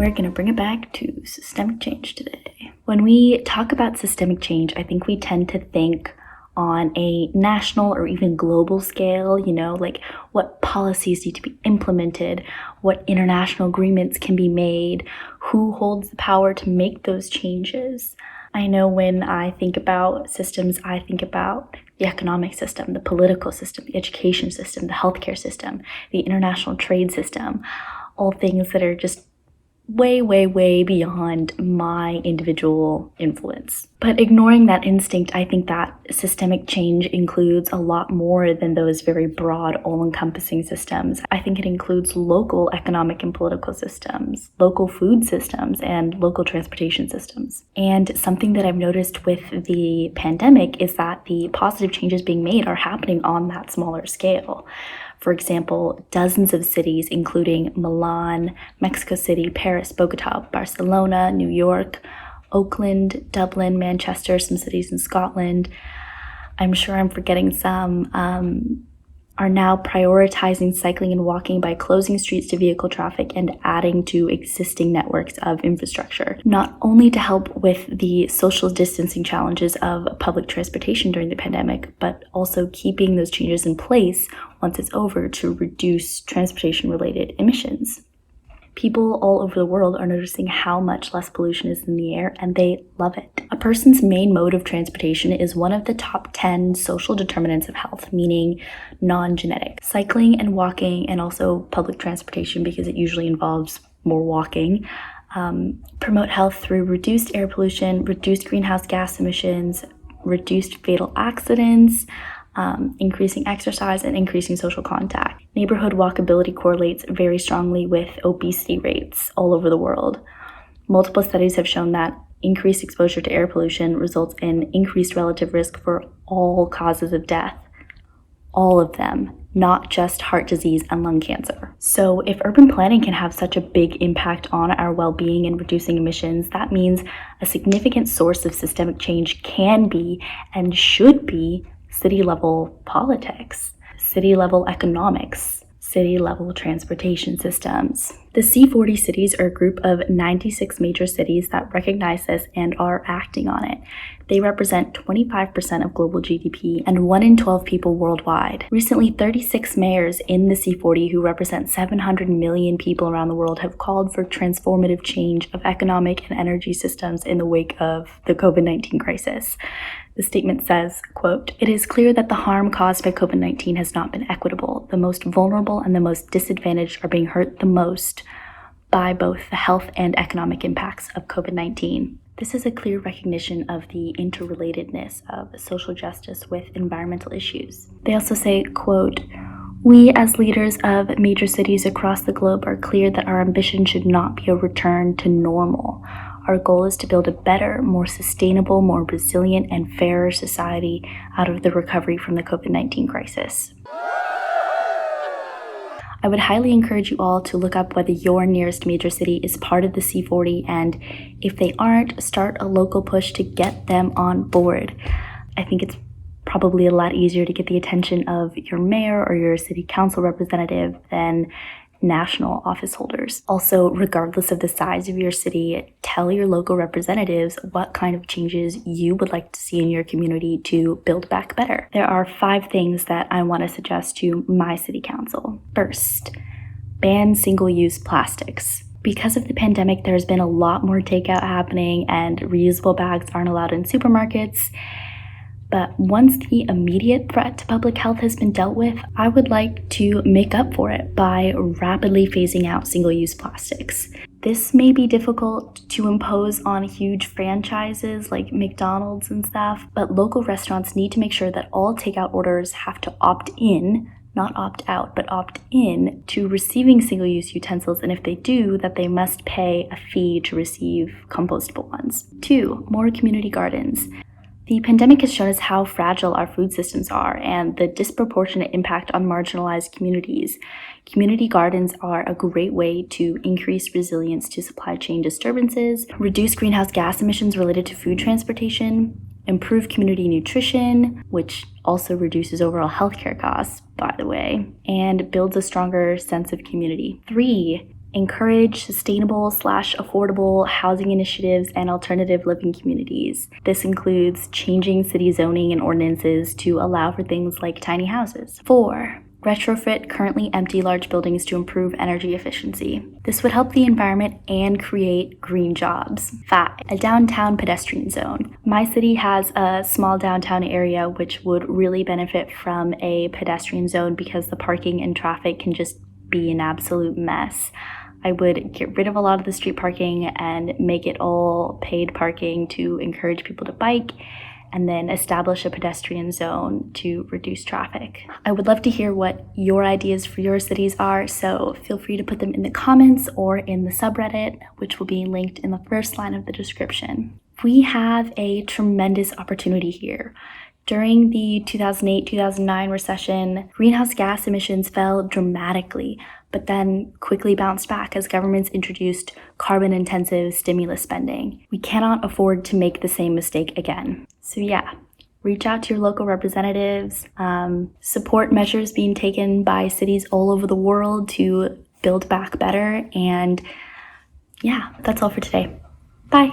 We're going to bring it back to systemic change today. When we talk about systemic change, I think we tend to think on a national or even global scale, like what policies need to be implemented, what international agreements can be made, who holds the power to make those changes. I know when I think about systems, I think about the economic system, the political system, the education system, the healthcare system, the international trade system, all things that are just way, way, way beyond my individual influence. But ignoring that instinct, I think that systemic change includes a lot more than those very broad, all-encompassing systems. I think it includes local economic and political systems, local food systems, and local transportation systems. And something that I've noticed with the pandemic is that the positive changes being made are happening on that smaller scale. For example, dozens of cities, including Milan, Mexico City, Paris, Bogota, Barcelona, New York, Oakland, Dublin, Manchester, some cities in Scotland, I'm sure I'm forgetting some, are now prioritizing cycling and walking by closing streets to vehicle traffic and adding to existing networks of infrastructure, not only to help with the social distancing challenges of public transportation during the pandemic, but also keeping those changes in place once it's over to reduce transportation-related emissions. People all over the world are noticing how much less pollution is in the air, and they love it. A person's main mode of transportation is one of the top 10 social determinants of health, meaning non-genetic. Cycling and walking, and also public transportation, because it usually involves more walking, promote health through reduced air pollution, reduced greenhouse gas emissions, reduced fatal accidents, increasing exercise, and increasing social contact. Neighborhood walkability correlates very strongly with obesity rates all over the world. Multiple studies have shown that increased exposure to air pollution results in increased relative risk for all causes of death. All of them, not just heart disease and lung cancer. So if urban planning can have such a big impact on our well-being and reducing emissions, that means a significant source of systemic change can be and should be city-level politics, city-level economics, city-level transportation systems. The C40 cities are a group of 96 major cities that recognize this and are acting on it. They represent 25% of global GDP and 1 in 12 people worldwide. Recently, 36 mayors in the C40, who represent 700 million people around the world, have called for transformative change of economic and energy systems in the wake of the COVID-19 crisis. The statement says, quote, "It is clear that the harm caused by COVID-19 has not been equitable. The most vulnerable and the most disadvantaged are being hurt the most by both the health and economic impacts of COVID-19. This is a clear recognition of the interrelatedness of social justice with environmental issues." They also say, quote, "We as leaders of major cities across the globe are clear that our ambition should not be a return to normal. Our goal is to build a better, more sustainable, more resilient, and fairer society out of the recovery from the COVID-19 crisis." I would highly encourage you all to look up whether your nearest major city is part of the C40, and if they aren't, start a local push to get them on board. I think it's probably a lot easier to get the attention of your mayor or your city council representative than national office holders. Also, regardless of the size of your city, tell your local representatives what kind of changes you would like to see in your community to build back better. There are 5 things that I want to suggest to my city council. First, ban single-use plastics. Because of the pandemic, there's been a lot more takeout happening and reusable bags aren't allowed in supermarkets. But once the immediate threat to public health has been dealt with, I would like to make up for it by rapidly phasing out single-use plastics. This may be difficult to impose on huge franchises like McDonald's and stuff, but local restaurants need to make sure that all takeout orders have to opt in, not opt out, but opt in to receiving single-use utensils, and if they do, that they must pay a fee to receive compostable ones. 2, more community gardens. The pandemic has shown us how fragile our food systems are and the disproportionate impact on marginalized communities. Community gardens are a great way to increase resilience to supply chain disturbances, reduce greenhouse gas emissions related to food transportation, improve community nutrition, which also reduces overall healthcare costs, by the way, and builds a stronger sense of community. 3, encourage sustainable/affordable housing initiatives and alternative living communities. This includes changing city zoning and ordinances to allow for things like tiny houses. 4. Retrofit currently empty large buildings to improve energy efficiency. This would help the environment and create green jobs. 5. A downtown pedestrian zone. My city has a small downtown area which would really benefit from a pedestrian zone because the parking and traffic can just be an absolute mess. I would get rid of a lot of the street parking and make it all paid parking to encourage people to bike, and then establish a pedestrian zone to reduce traffic. I would love to hear what your ideas for your cities are, so feel free to put them in the comments or in the subreddit, which will be linked in the first line of the description. We have a tremendous opportunity here. During the 2008-2009 recession, greenhouse gas emissions fell dramatically, but then quickly bounced back as governments introduced carbon-intensive stimulus spending. We cannot afford to make the same mistake again. So yeah, reach out to your local representatives, support measures being taken by cities all over the world to build back better, and yeah, that's all for today. Bye.